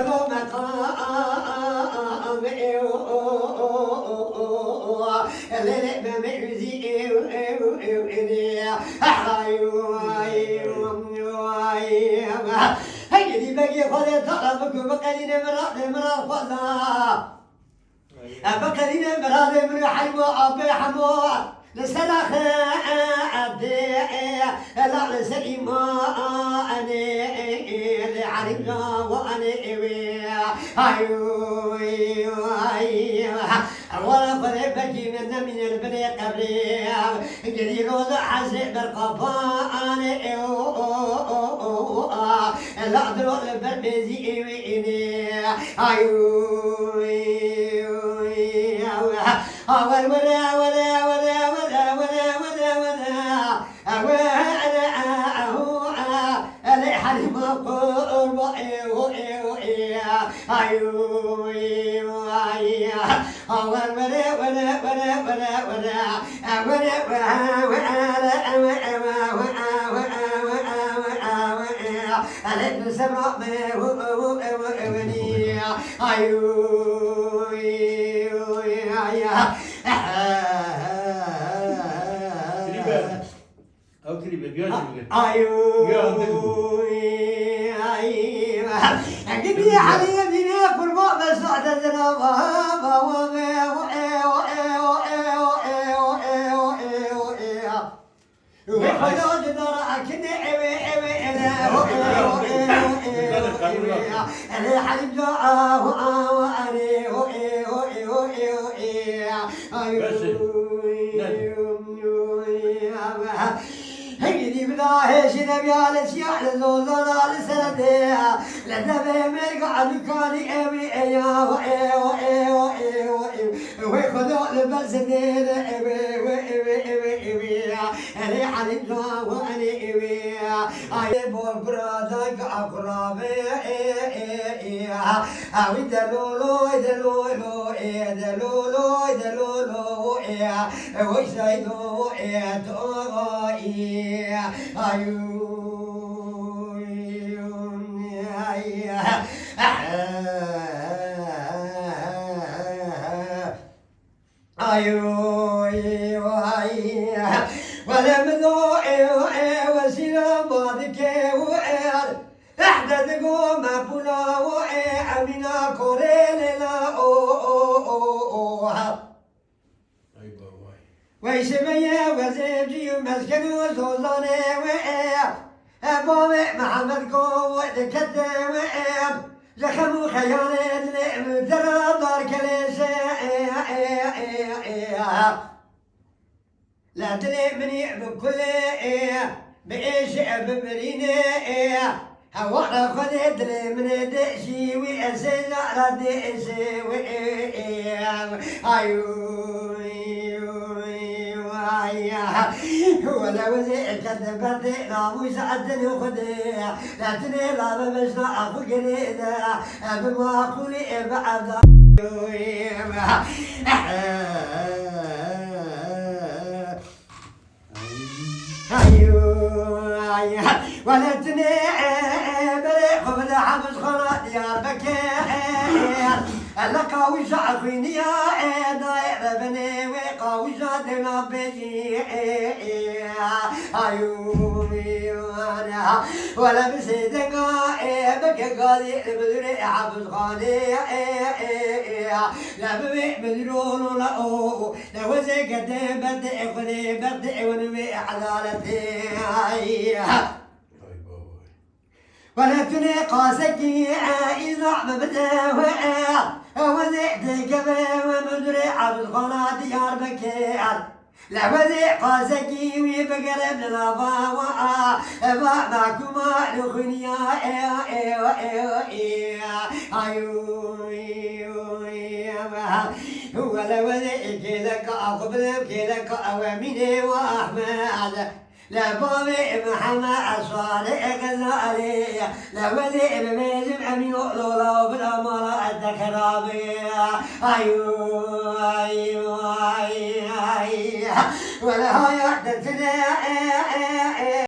ويخذوا مقام اللي بمعزي هيدي بقي خذ طلبك بقليل مرا خذا بقليل مرا من حلوة أبي حمو لسلاخ أدي لا لسليما أنا لعرقا وأنا ولا فرق بكي من البني قبري قدي روض حزق بالقبان لا أدرو البرمزي ولا ولا ولا ولا ولا ولا ولا ولا حريم قرب قبلي علي الدنيا قرباء بس بعد الذنب وخلود دراك نعوي انا حلم جاء هيدي بداهي شنبي على سياح لزوزنا لسنديها لدبي مرقع لكاني اوي ايا ويخذوا لبسنين اوي انا حلمنا وانا اوي برادك اقرابي اوي دلولو ويسايدو توغي ولم ذوقي وسيلة ماضيك احدى تقوم بولا امينا كوريلا ويسمية وزيبجي مسكن وزوزاني بابي محمد قوة كتب زخم خيانة درب دار كليسة لا تلي مني بكل بإيش بمريني هوا خذت لي من دشي وأسير ردشي ولا وزي كذبت ناموس عدل وخدي لا تني لا بمشنا أفقري بما أقولي بعد ولا تني بريق ولا حبس خلاص ديار بكير لقاوي شعفيني يا داير بني وقاوي شادنا بيجي ولا بسيدك بك قاضي بدري حبس خالي لا ببيع بدرون لا لا وزي كتب بدي خذي بدي ونبيع حلالتي ولا تني قاسكي إذا ببدأ وزيتك ومدري عبد خلا ديار بكير لا وزي قاسكي ويبقرب للابا معكما لخنيا ولا وزي كذاك أقبل كذاك أواميني وأحمد لا بابي محمد صالح غزالي لا وزي بميزم أمين لولا بالأمارة الدكرابي ولا هاي